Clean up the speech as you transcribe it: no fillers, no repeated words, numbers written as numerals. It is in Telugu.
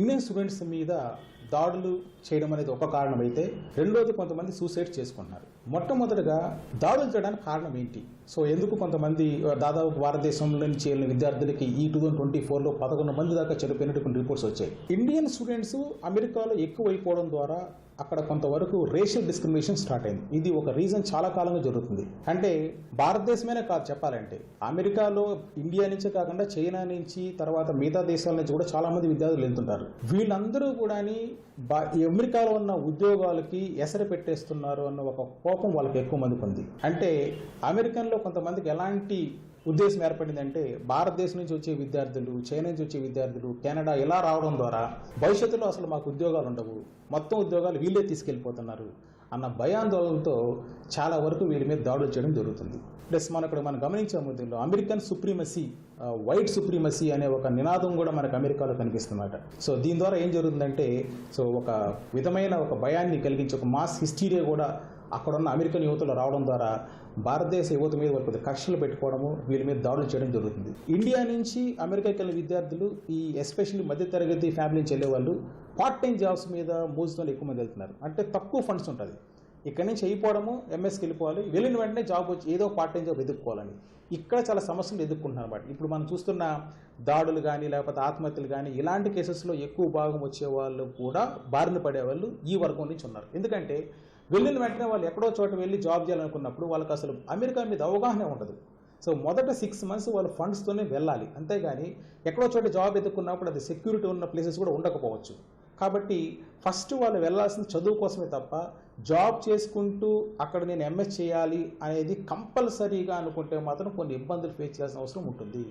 ఇండియన్ స్టూడెంట్స్ మీద దాడులు చేయడం అనేది ఒక కారణం అయితే, రెండోది కొంతమంది సూసైడ్ చేసుకుంటున్నారు. మొట్టమొదటిగా దాడులు చేయడానికి కారణం ఏంటి? సో ఎందుకు కొంతమంది దాదాపు భారతదేశంలో నుంచి చేరిన విద్యార్థులకి ఈ 2024లో 11 మంది దాకా చనిపోయినట్టు కొన్ని రిపోర్ట్స్ వచ్చాయి. ఇండియన్ స్టూడెంట్స్ అమెరికాలో ఎక్కువైపోవడం ద్వారా అక్కడ కొంతవరకు రేషియల్ డిస్క్రిమినేషన్ స్టార్ట్ అయింది. ఇది ఒక రీజన్ చాలా కాలంగా జరుగుతుంది. అంటే భారతదేశమే కాదు చెప్పాలంటే, అమెరికాలో ఇండియా నుంచే కాకుండా చైనా నుంచి తర్వాత మిగతా దేశాల నుంచి కూడా చాలా మంది విద్యార్థులు వెళ్తుంటారు. వీళ్ళందరూ కూడా అమెరికాలో ఉన్న ఉద్యోగాలకి ఎసరు పెట్టేస్తున్నారు అన్న ఒక కోపం వాళ్ళకి ఎక్కువ మందికి ఉంది. అంటే అమెరికన్లో కొంతమందికి ఎలాంటి ఉద్దేశం ఏర్పడిందంటే, భారతదేశం నుంచి వచ్చే విద్యార్థులు, చైనా నుంచి వచ్చే విద్యార్థులు, కెనడా ఇలా రావడం ద్వారా భవిష్యత్తులో అసలు మాకు ఉద్యోగాలు ఉండవు, మొత్తం ఉద్యోగాలు వీళ్ళే తీసుకెళ్లిపోతున్నారు అన్న భయాందోళనతో చాలా వరకు వీళ్ళ మీద దాడులు చేయడం జరుగుతుంది. ప్లస్ మనం గమనించే ముద్దులో అమెరికన్ సుప్రీమసీ, వైట్ సుప్రీమసీ అనే ఒక నినాదం కూడా మనకు అమెరికాలో కనిపిస్తుందన్నమాట. సో దీని ద్వారా ఏం జరుగుతుందంటే, సో ఒక విధమైన ఒక భయాన్ని కలిగించే ఒక మాస్ హిస్టీరియా కూడా అక్కడున్న అమెరికన్ యువతలో రావడం ద్వారా భారతదేశ యువత మీద కొద్దిగా కక్షలు పెట్టుకోవడము, వీళ్ళ మీద దాడులు చేయడం జరుగుతుంది. ఇండియా నుంచి అమెరికాకి వెళ్ళిన విద్యార్థులు, ఈ ఎస్పెషల్లీ మధ్యతరగతి ఫ్యామిలీ నుంచి వెళ్ళే వాళ్ళు పార్ట్ టైం జాబ్స్ మీద మోజుతో ఎక్కువ మంది వెళ్తున్నారు. అంటే తక్కువ ఫండ్స్ ఉంటుంది, ఇక్కడ నుంచి అయిపోవడము, ఎంఎస్కి వెళ్ళిపోవాలి, వెళ్ళిన వెంటనే జాబ్ వచ్చి ఏదో పార్ట్ టైం జాబ్ ఎదుర్కోవాలని ఇక్కడ చాలా సమస్యలు ఎదుర్కొంటున్నారు అన్నమాట. ఇప్పుడు మనం చూస్తున్న దాడులు కానీ లేకపోతే ఆత్మహత్యలు కానీ ఇలాంటి కేసెస్లో ఎక్కువ భాగం వచ్చే వాళ్ళు కూడా బారిన పడేవాళ్ళు ఈ వర్గం నుంచి ఉన్నారు. ఎందుకంటే వెళ్ళిన వెంటనే వాళ్ళు ఎక్కడో చోట వెళ్ళి జాబ్ చేయాలనుకున్నప్పుడు వాళ్ళకి అసలు అమెరికా మీద అవగాహన ఉండదు. సో మొదట 6 months వాళ్ళు ఫండ్స్తోనే వెళ్ళాలి, అంతేగాని ఎక్కడో చోట జాబ్ ఎదుర్కొన్నప్పుడు అది సెక్యూరిటీ ఉన్న ప్లేసెస్ కూడా ఉండకపోవచ్చు. కాబట్టి ఫస్ట్ వాళ్ళు వెళ్ళాల్సిన చదువు కోసమే తప్ప జాబ్ చేసుకుంటూ అక్కడ నేను ఎంఎస్ చేయాలి అనేది కంపల్సరీగా అనుకుంటే మాత్రం కొన్ని ఇబ్బందులు ఫేస్ చేయాల్సిన అవసరం ఉంటుంది.